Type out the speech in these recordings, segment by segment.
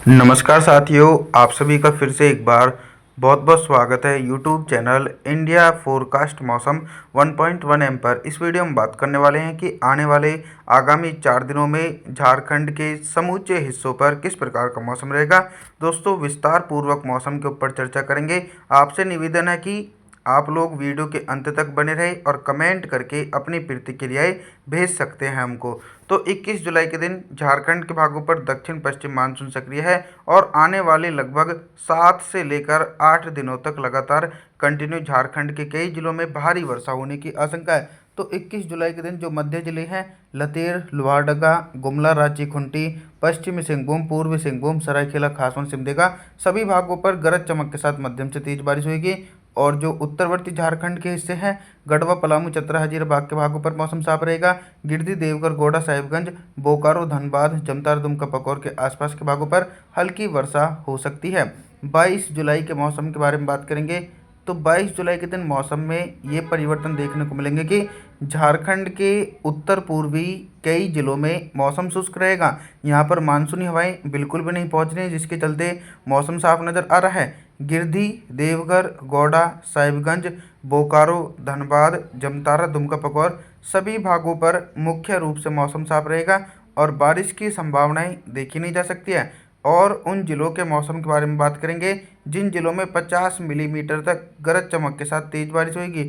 नमस्कार साथियों, आप सभी का फिर से एक बार बहुत बहुत स्वागत है यूट्यूब चैनल इंडिया फोरकास्ट मौसम 1.1 एम पर। इस वीडियो में बात करने वाले हैं कि आने वाले आगामी 4 दिनों में झारखंड के समूचे हिस्सों पर किस प्रकार का मौसम रहेगा। दोस्तों, विस्तार पूर्वक मौसम के ऊपर चर्चा करेंगे। आपसे निवेदन है कि आप लोग वीडियो के अंत तक बने रहे और कमेंट करके अपनी प्रतिक्रियाएं भेज सकते हैं हमको। तो 21 जुलाई के दिन झारखंड के भागों पर दक्षिण पश्चिम मानसून सक्रिय है और आने वाले लगभग 7 से लेकर 8 दिनों तक लगातार कंटिन्यू झारखंड के कई जिलों में भारी वर्षा होने की आशंका है। तो 21 जुलाई के दिन जो मध्य जिले हैं लतेर, लोहारदगा, गुमला, रांची, खूंटी, पश्चिमी सिंहभूम, पूर्वी सिंहभूम, सरायकेला, खासवन, सिमडेगा सभी भागों पर गरज चमक के साथ मध्यम से तेज बारिश होगी। और जो उत्तरवर्ती झारखंड के हिस्से हैं गढ़वा, पलामू, चतरा, हजारीबाग के भागों पर मौसम साफ रहेगा। गिरिडीह, देवघर, गोड्डा, साहिबगंज, बोकारो, धनबाद, जमतारा, दुमका, पकौर के आसपास के भागों पर हल्की वर्षा हो सकती है। 22 जुलाई के मौसम के बारे में बात करेंगे तो 22 जुलाई के दिन मौसम में ये परिवर्तन देखने को मिलेंगे कि झारखंड के उत्तर पूर्वी कई जिलों में मौसम शुष्क रहेगा। यहाँ पर मानसूनी हवाएं बिल्कुल भी नहीं पहुँच रही, जिसके चलते मौसम साफ नज़र आ रहा है। गिरिडीह, देवघर, गोड्डा, साहिबगंज, बोकारो, धनबाद, जमतारा, दुमका, पकौर सभी भागों पर मुख्य रूप से मौसम साफ रहेगा और बारिश की संभावनाएं देखी नहीं जा सकती है। और उन जिलों के मौसम के बारे में बात करेंगे जिन जिलों में 50 मिलीमीटर तक गरज चमक के साथ तेज बारिश होगी।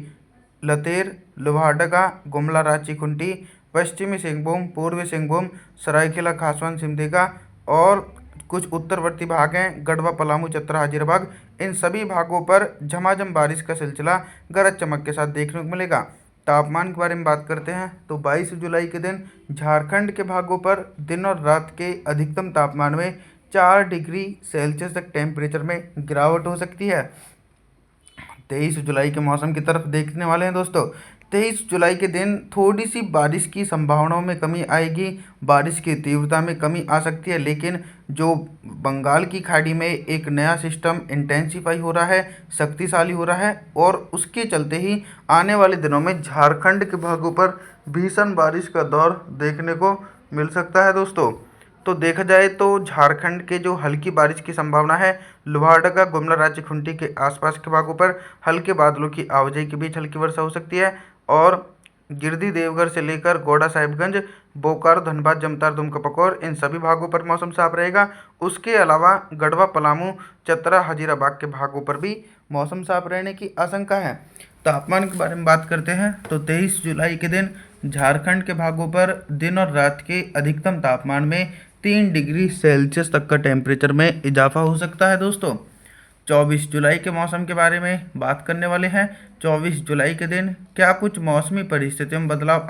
लतेर, लोहारदगा, गुमला, रांची, खूंटी, पश्चिमी सिंहभूम, पूर्वी सिंहभूम, सरायकेला, खासवन, सिमडेगा और कुछ उत्तरवर्ती भाग हैं गढ़वा, पलामू, चतरा, हजारीबाग इन सभी भागों पर झमाझम बारिश का सिलसिला गरज चमक के साथ देखने को मिलेगा। तापमान के बारे में बात करते हैं तो 22 जुलाई के दिन झारखंड के भागों पर दिन और रात के अधिकतम तापमान में 4 डिग्री सेल्सियस तक टेम्परेचर में गिरावट हो सकती है। 23 जुलाई के मौसम की तरफ देखने वाले हैं दोस्तों। 23 जुलाई के दिन थोड़ी सी बारिश की संभावनाओं में कमी आएगी, बारिश की तीव्रता में कमी आ सकती है, लेकिन जो बंगाल की खाड़ी में एक नया सिस्टम इंटेंसिफाई हो रहा है, शक्तिशाली हो रहा है और उसके चलते ही आने वाले दिनों में झारखंड के भागों पर भीषण बारिश का दौर देखने को मिल सकता है दोस्तों। तो देखा जाए तो झारखंड के जो हल्की बारिश की संभावना है लोहारदगा, गुमला, रांची, खूंटी के आसपास के भागों पर हल्के बादलों की आवाजाही के बीच हल्की वर्षा हो सकती है। और गिरिडीह, देवघर से लेकर गोड्डा, साहिबगंज, बोकारो, धनबाद, जमतारा, दुमका, पकौर इन सभी भागों पर मौसम साफ रहेगा। उसके अलावा गढ़वा, पलामू, चतरा, हजारीबाग के भागों पर भी मौसम साफ रहने की आशंका है। तापमान के बारे में बात करते हैं तो 23 जुलाई के दिन झारखंड के भागों पर दिन और रात के अधिकतम तापमान में 3 डिग्री सेल्सियस तक का टेम्परेचर में इजाफा हो सकता है दोस्तों। 24 जुलाई के मौसम के बारे में बात करने वाले हैं। 24 जुलाई के दिन क्या कुछ मौसमी परिस्थितियों में बदलाव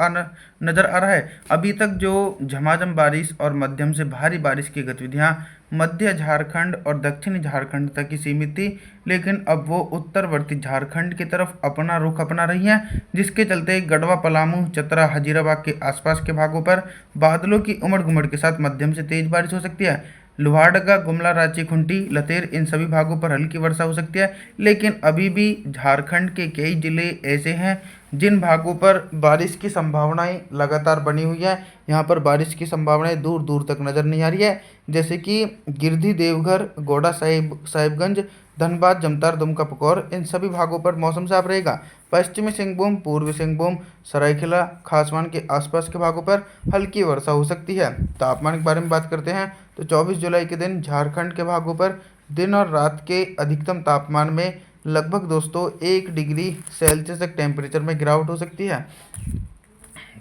नज़र आ रहा है। अभी तक जो झमाझम बारिश और मध्यम से भारी बारिश की गतिविधियां मध्य झारखंड और दक्षिणी झारखंड तक ही सीमित थी, लेकिन अब वो उत्तरवर्ती झारखंड की तरफ अपना रुख अपना रही हैं, जिसके चलते गढ़वा, पलामू, चतरा, हजारीबाग के आसपास के भागों पर बादलों की उमड़ घुमड़ के साथ मध्यम से तेज बारिश हो सकती है। लोहारदगा, गुमला, रांची, खूंटी, लतेर इन सभी भागों पर हल्की वर्षा हो सकती है, लेकिन अभी भी झारखंड के कई जिले ऐसे हैं जिन भागों पर बारिश की संभावनाएं लगातार बनी हुई है। यहाँ पर बारिश की संभावनाएं दूर दूर तक नज़र नहीं आ रही है, जैसे कि गिरिडीह, देवघर, गोड्डा, साहिबगंज, धनबाद, जमतारा, दुमका, पकौर इन सभी भागों पर मौसम साफ रहेगा। पश्चिमी सिंहभूम, पूर्वी सिंहभूम, सरायकेला, खासवान के आसपास के भागों पर हल्की वर्षा हो सकती है। तापमान के बारे में बात करते हैं तो 24 जुलाई के दिन झारखंड के भागों पर दिन और रात के अधिकतम तापमान में लगभग दोस्तों 1 डिग्री सेल्सियस तक टेम्परेचर में गिरावट हो सकती है।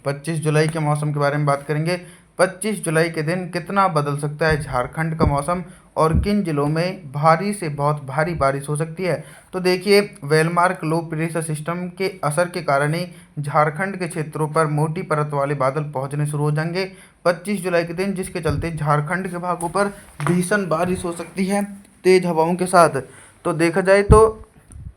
25 जुलाई के मौसम के बारे में बात करेंगे। 25 जुलाई के दिन कितना बदल सकता है झारखंड का मौसम और किन जिलों में भारी से बहुत भारी बारिश हो सकती है। तो देखिए, वेलमार्क लो प्रेशर सिस्टम के असर के कारण ही झारखंड के क्षेत्रों पर मोटी परत वाले बादल पहुंचने शुरू हो जाएंगे 25 जुलाई के दिन, जिसके चलते झारखंड के भागों पर भीषण बारिश हो सकती है तेज हवाओं के साथ। तो देखा जाए तो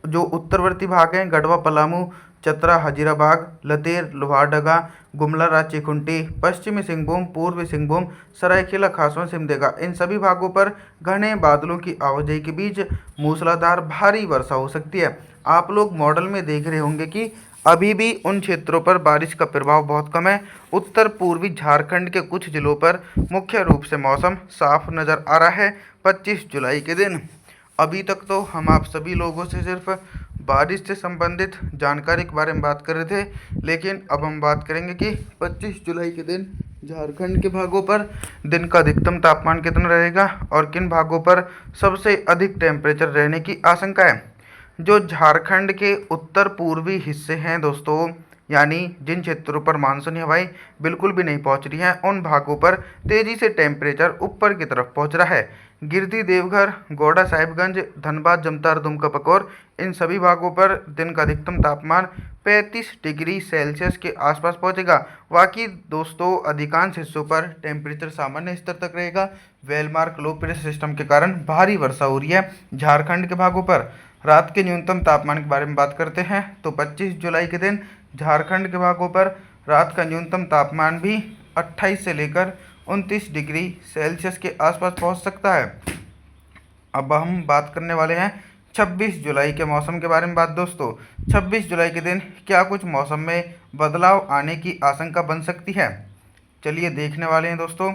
जो उत्तरवर्ती भाग हैं गढ़वा, पलामू, चतरा, हजारीबाग, लतेर, लोहारदगा, गुमला, रांची, खूंटी, पश्चिमी सिंहभूम, पूर्वी सिंहभूम, सरायकेला, खासवन, सिमडेगा इन सभी भागों पर घने बादलों की आवाजाही के बीच मूसलाधार भारी वर्षा हो सकती है। आप लोग मॉडल में देख रहे होंगे कि अभी भी उन क्षेत्रों पर बारिश का प्रभाव बहुत कम है। उत्तर पूर्वी झारखंड के कुछ जिलों पर मुख्य रूप से मौसम साफ नज़र आ रहा है 25 जुलाई के दिन। अभी तक तो हम आप सभी लोगों से सिर्फ बारिश से संबंधित जानकारी के बारे में बात कर रहे थे, लेकिन अब हम बात करेंगे कि 25 जुलाई के दिन झारखंड के भागों पर दिन का अधिकतम तापमान कितना रहेगा और किन भागों पर सबसे अधिक टेम्परेचर रहने की आशंका है। जो झारखंड के उत्तर पूर्वी हिस्से हैं दोस्तों, यानी जिन क्षेत्रों पर मानसूनी हवाएं बिल्कुल भी नहीं पहुंच रही हैं, उन भागों पर तेज़ी से टेम्परेचर ऊपर की तरफ पहुंच रहा है। गिरधी, देवघर, गोंडा साहिबगंज, धनबाद, जमतार, दुमका, पकौर, इन सभी भागों पर दिन का अधिकतम तापमान 35 डिग्री सेल्सियस के आसपास पहुंचेगा। बाकी दोस्तों अधिकांश हिस्सों पर टेम्परेचर सामान्य स्तर तक रहेगा। वेलमार्क लो प्रेशर सिस्टम के कारण भारी वर्षा हो रही है झारखंड के भागों पर। रात के न्यूनतम तापमान के बारे में बात करते हैं तो 25 जुलाई के दिन झारखंड के भागों पर रात का न्यूनतम तापमान भी 28 से लेकर 29 डिग्री सेल्सियस के आसपास पहुंच सकता है। अब हम बात करने वाले हैं 26 जुलाई के मौसम के बारे में दोस्तों। 26 जुलाई के दिन क्या कुछ मौसम में बदलाव आने की आशंका बन सकती है, चलिए देखने वाले हैं दोस्तों।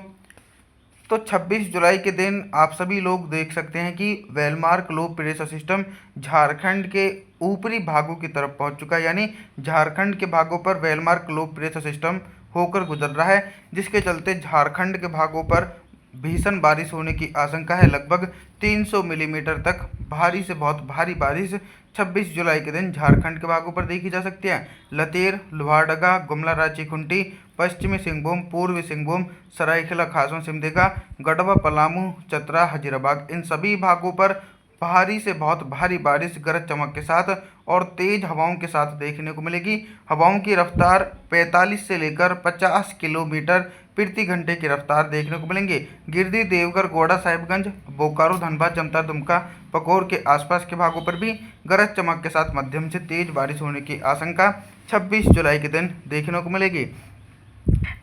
तो 26 जुलाई के दिन आप सभी लोग देख सकते हैं कि well-marked low pressure system Jharkhand के ऊपरी भागों की तरफ पहुंच चुका है, यानी झारखंड के भागों पर वेलमार्क लो प्रेशर सिस्टम होकर गुजर रहा है, जिसके चलते झारखंड के भागों पर भीषण बारिश होने की आशंका है। लगभग 300 मिलीमीटर तक भारी से बहुत भारी बारिश 26 जुलाई के दिन झारखंड के भागों पर देखी जा सकती है। लतेर, लोहारदगा, गुमला, रांची, खूंटी, पश्चिमी सिंहभूम, पूर्वी सिंहभूम, सरायकेला खासों, सिमडेगा, गढ़वा, पलामू, चतरा, हजीराबाद, इन सभी भागों पर भारी से बहुत भारी बारिश गरज चमक के साथ और तेज हवाओं के साथ देखने को मिलेगी। हवाओं की रफ्तार 45 से लेकर 50 किलोमीटर प्रति घंटे की रफ्तार देखने को मिलेंगे। गिरधी, देवघर, गोंडा साहिबगंज, बोकारो, धनबाद, जमतार, दुमका, पकौर के आसपास के भागों पर भी गरज चमक के साथ मध्यम से तेज बारिश होने की आशंका 26 जुलाई के दिन देखने को मिलेगी।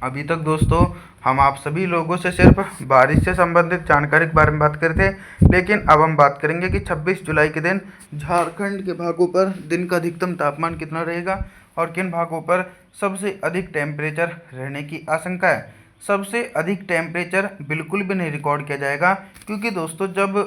अभी तक दोस्तों हम आप सभी लोगों से सिर्फ बारिश से संबंधित जानकारी के बारे में बात करते थे, लेकिन अब हम बात करेंगे कि 26 जुलाई के दिन झारखंड के भागों पर दिन का अधिकतम तापमान कितना रहेगा और किन भागों पर सबसे अधिक टेम्परेचर रहने की आशंका है। सबसे अधिक टेम्परेचर बिल्कुल भी नहीं रिकॉर्ड किया जाएगा, क्योंकि दोस्तों जब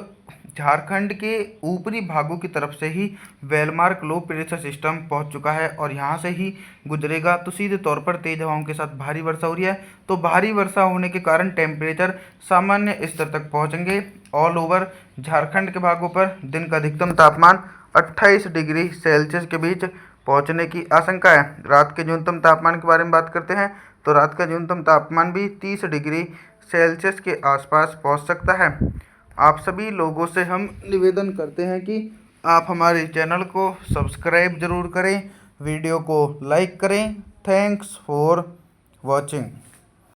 झारखंड के ऊपरी भागों की तरफ से ही वेलमार्क लो प्रेशर सिस्टम पहुंच चुका है और यहां से ही गुजरेगा, तो सीधे तौर पर तेज हवाओं के साथ भारी वर्षा हो रही है। तो भारी वर्षा होने के कारण टेम्परेचर सामान्य स्तर तक पहुंचेंगे। ऑल ओवर झारखंड के भागों पर दिन का अधिकतम तापमान 28 डिग्री सेल्सियस के बीच पहुंचने की आशंका है। रात के न्यूनतम तापमान के बारे में बात करते हैं तो रात का न्यूनतम तापमान भी 30 डिग्री सेल्सियस के आसपास पहुंच सकता है। आप सभी लोगों से हम निवेदन करते हैं कि आप हमारे चैनल को सब्सक्राइब जरूर करें, वीडियो को लाइक करें। Thanks for watching.